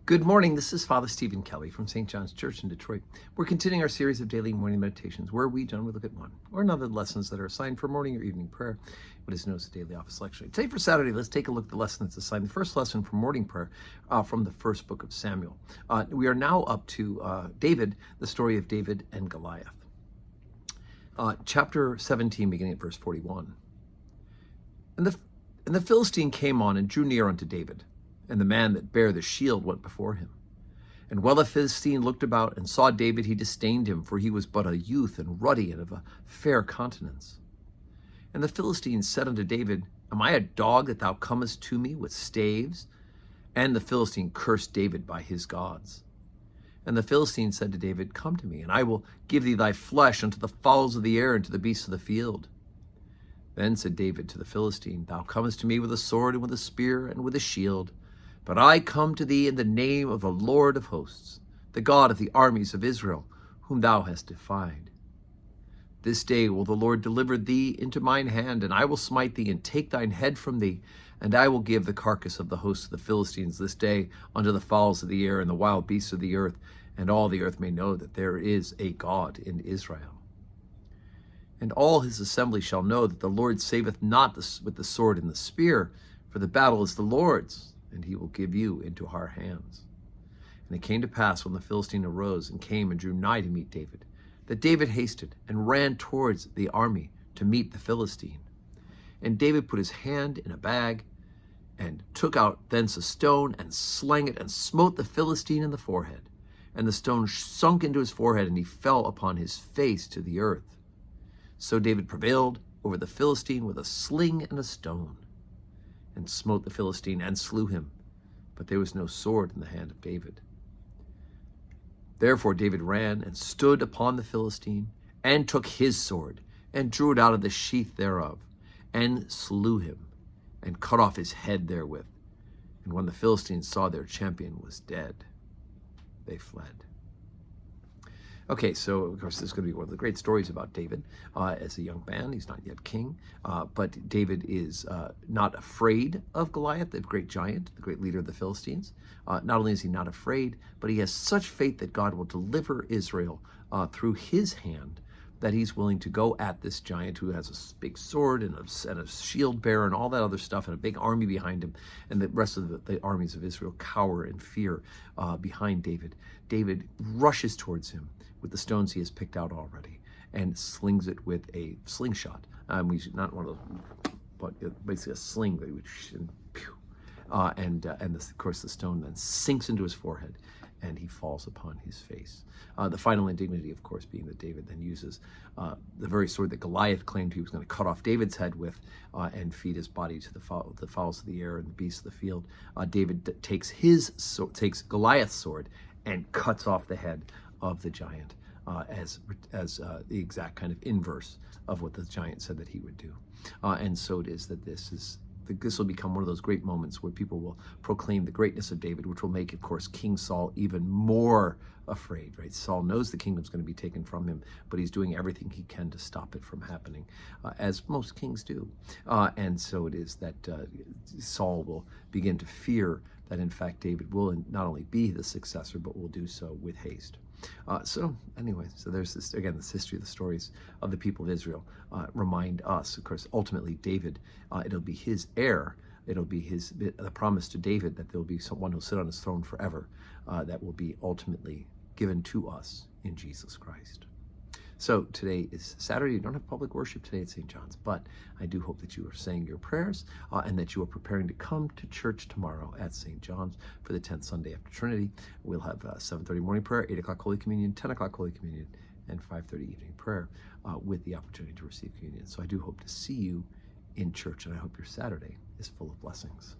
Good morning. This is Father Stephen Kelly from St. John's Church in Detroit. We're continuing our series of daily morning meditations where we generally look at one or another lessons that are assigned for morning or evening prayer, what is known as the daily office lectionary. Today for Saturday, let's take a look at the lesson that's assigned. The first lesson for morning prayer from the first book of Samuel. We are now up to David, the story of David and Goliath. Chapter 17, beginning at verse 41. And the Philistine came on and drew near unto David. And the man that bare the shield went before him. And while the Philistine looked about and saw David, he disdained him, for he was but a youth and ruddy and of a fair countenance. And the Philistine said unto David, Am I a dog that thou comest to me with staves? And the Philistine cursed David by his gods. And the Philistine said to David, Come to me, and I will give thee thy flesh unto the fowls of the air and to the beasts of the field. Then said David to the Philistine, Thou comest to me with a sword and with a spear and with a shield. But I come to thee in the name of the Lord of hosts, the God of the armies of Israel, whom thou hast defied. This day will the Lord deliver thee into mine hand, and I will smite thee and take thine head from thee, and I will give the carcass of the hosts of the Philistines this day unto the fowls of the air and the wild beasts of the earth, and all the earth may know that there is a God in Israel. And all his assembly shall know that the Lord saveth not with the sword and the spear, for the battle is the Lord's, and he will give you into our hands. And it came to pass, when the Philistine arose and came and drew nigh to meet David, that David hasted and ran towards the army to meet the Philistine. And David put his hand in a bag, and took out thence a stone, and slang it, and smote the Philistine in the forehead. And the stone sunk into his forehead, and he fell upon his face to the earth. So David prevailed over the Philistine with a sling and a stone, and smote the Philistine and slew him. But there was no sword in the hand of David. Therefore David ran and stood upon the Philistine, and took his sword, and drew it out of the sheath thereof, and slew him, and cut off his head therewith. And when the Philistines saw their champion was dead, they fled. Okay, so of course this is going to be one of the great stories about David as a young man. He's not yet king, but David is not afraid of Goliath, the great giant, the great leader of the Philistines. Not only is he not afraid, but he has such faith that God will deliver Israel through his hand, that he's willing to go at this giant who has a big sword and a shield bearer and all that other stuff and a big army behind him, and the rest of the armies of Israel cower in fear behind David. David rushes towards him with the stones he has picked out already and slings it with a slingshot. Not one of those, but basically a sling that he would of course the stone then sinks into his forehead, and he falls upon his face. The final indignity, of course, being that David then uses the very sword that Goliath claimed he was going to cut off David's head with and feed his body to the fowls of the air and the beasts of the field. David takes Goliath's sword and cuts off the head of the giant as the exact kind of inverse of what the giant said that he would do. And so it is that this will become one of those great moments where people will proclaim the greatness of David, which will make, of course, King Saul even more afraid, right? Saul knows the kingdom's going to be taken from him, but he's doing everything he can to stop it from happening, as most kings do. And so it is that Saul will begin to fear that, in fact, David will not only be the successor, but will do so with haste. So there's this, again, this history, the stories of the people of Israel remind us, of course, ultimately David, it'll be his heir, it'll be the promise to David that there'll be someone who'll sit on his throne forever, that will be ultimately given to us in Jesus Christ. So today is Saturday. You don't have public worship today at St. John's, but I do hope that you are saying your prayers and that you are preparing to come to church tomorrow at St. John's for the 10th Sunday after Trinity. We'll have 7:30 morning prayer, 8 o'clock Holy Communion, 10 o'clock Holy Communion, and 5:30 evening prayer with the opportunity to receive communion. So I do hope to see you in church, and I hope your Saturday is full of blessings.